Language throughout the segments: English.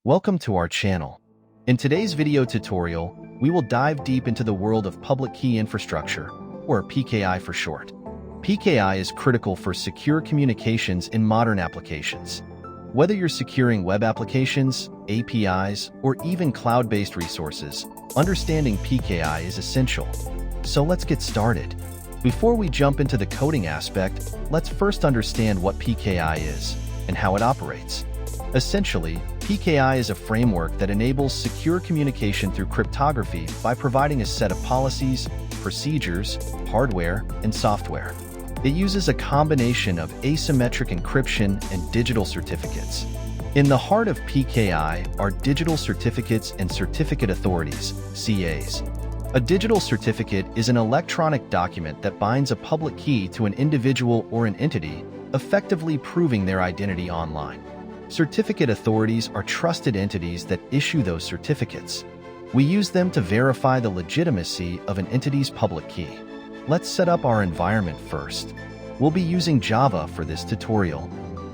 Welcome to our channel. In today's video tutorial, we will dive deep into the world of public key infrastructure, or PKI for short. PKI is critical for secure communications in modern applications. Whether you're securing web applications, APIs, or even cloud-based resources, understanding PKI is essential. So let's get started. Before we jump into the coding aspect, let's first understand what PKI is and how it operates. Essentially, PKI is a framework that enables secure communication through cryptography by providing a set of policies, procedures, hardware, and software. It uses a combination of asymmetric encryption and digital certificates. In the heart of PKI are digital certificates and certificate authorities, CAs. A digital certificate is an electronic document that binds a public key to an individual or an entity, effectively proving their identity online. Certificate authorities are trusted entities that issue those certificates. We use them to verify the legitimacy of an entity's public key. Let's set up our environment first. We'll be using Java for this tutorial.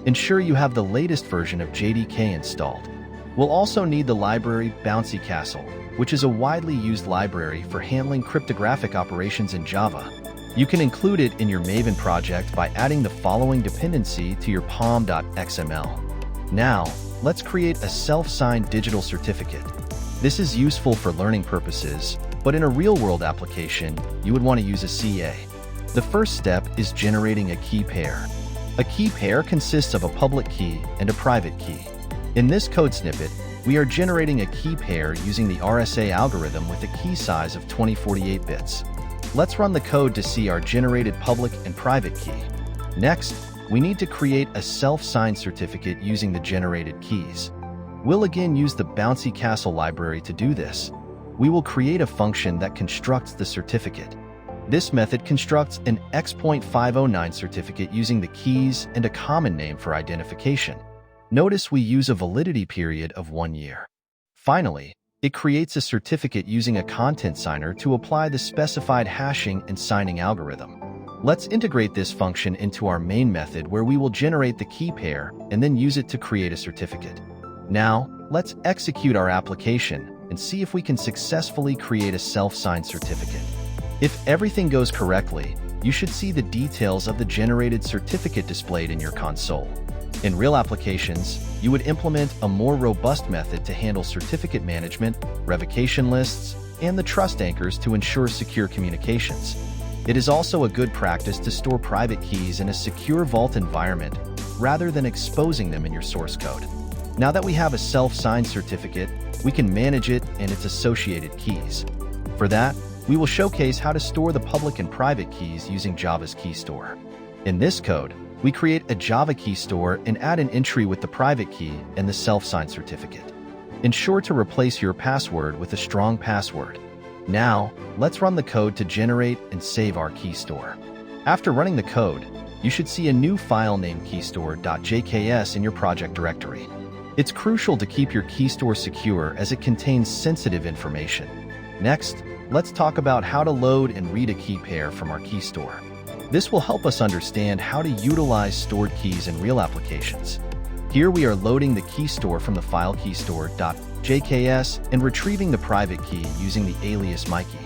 Ensure you have the latest version of JDK installed. We'll also need the library Bouncy Castle, which is a widely used library for handling cryptographic operations in Java. You can include it in your Maven project by adding the following dependency to your pom.xml. Now, let's create a self-signed digital certificate. This is useful for learning purposes, but in a real-world application, you would want to use a CA. The first step is generating a key pair. A key pair consists of a public key and a private key. In this code snippet, we are generating a key pair using the RSA algorithm with a key size of 2048 bits. Let's run the code to see our generated public and private key. Next, we need to create a self-signed certificate using the generated keys. We'll again use the Bouncy Castle library to do this. We will create a function that constructs the certificate. This method constructs an X.509 certificate using the keys and a common name for identification. Notice we use a validity period of 1 year. Finally, it creates a certificate using a content signer to apply the specified hashing and signing algorithm. Let's integrate this function into our main method where we will generate the key pair and then use it to create a certificate. Now, let's execute our application and see if we can successfully create a self-signed certificate. If everything goes correctly, you should see the details of the generated certificate displayed in your console. In real applications, you would implement a more robust method to handle certificate management, revocation lists, and the trust anchors to ensure secure communications. It is also a good practice to store private keys in a secure vault environment rather than exposing them in your source code. Now that we have a self-signed certificate, we can manage it and its associated keys. For that, we will showcase how to store the public and private keys using Java's key store. In this code, we create a Java key store and add an entry with the private key and the self-signed certificate. Ensure to replace your password with a strong password. Now, let's run the code to generate and save our key store. After running the code, you should see a new file named keystore.jks in your project directory. It's crucial to keep your key store secure as it contains sensitive information. Next, let's talk about how to load and read a key pair from our key store. This will help us understand how to utilize stored keys in real applications. Here we are loading the key store from the file keystore.jks and retrieving the private key using the alias mykey.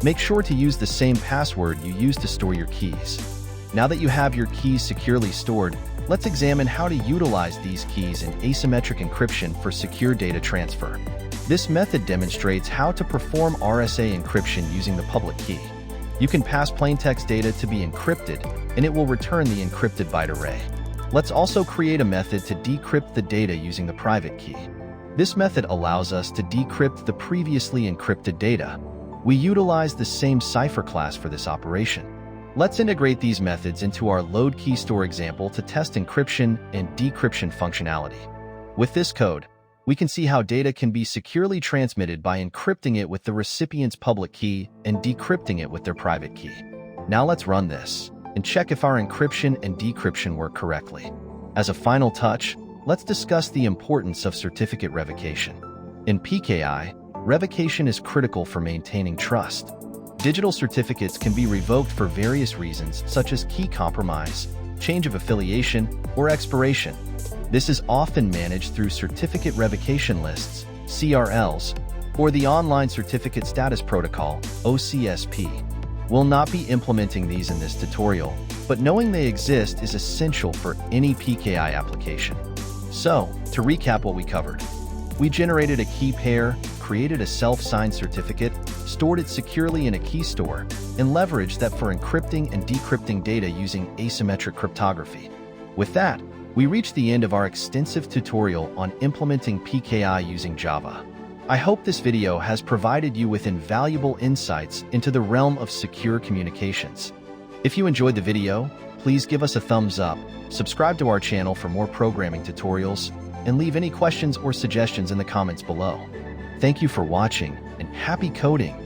Make sure to use the same password you used to store your keys. Now that you have your keys securely stored, let's examine how to utilize these keys in asymmetric encryption for secure data transfer. This method demonstrates how to perform RSA encryption using the public key. You can pass plaintext data to be encrypted, and it will return the encrypted byte array. Let's also create a method to decrypt the data using the private key. This method allows us to decrypt the previously encrypted data. We utilize the same cipher class for this operation. Let's integrate these methods into our load key store example to test encryption and decryption functionality. With this code, we can see how data can be securely transmitted by encrypting it with the recipient's public key and decrypting it with their private key. Now let's run this and check if our encryption and decryption work correctly. As a final touch, let's discuss the importance of certificate revocation. In PKI, revocation is critical for maintaining trust. Digital certificates can be revoked for various reasons such as key compromise, change of affiliation, or expiration. This is often managed through certificate revocation lists, CRLs, or the Online Certificate Status Protocol, OCSP. We'll not be implementing these in this tutorial, but knowing they exist is essential for any PKI application. So, to recap what we covered, we generated a key pair, created a self-signed certificate, stored it securely in a key store, and leveraged that for encrypting and decrypting data using asymmetric cryptography. With that, we reached the end of our extensive tutorial on implementing PKI using Java. I hope this video has provided you with invaluable insights into the realm of secure communications. If you enjoyed the video, please give us a thumbs up, subscribe to our channel for more programming tutorials, and leave any questions or suggestions in the comments below. Thank you for watching, and happy coding!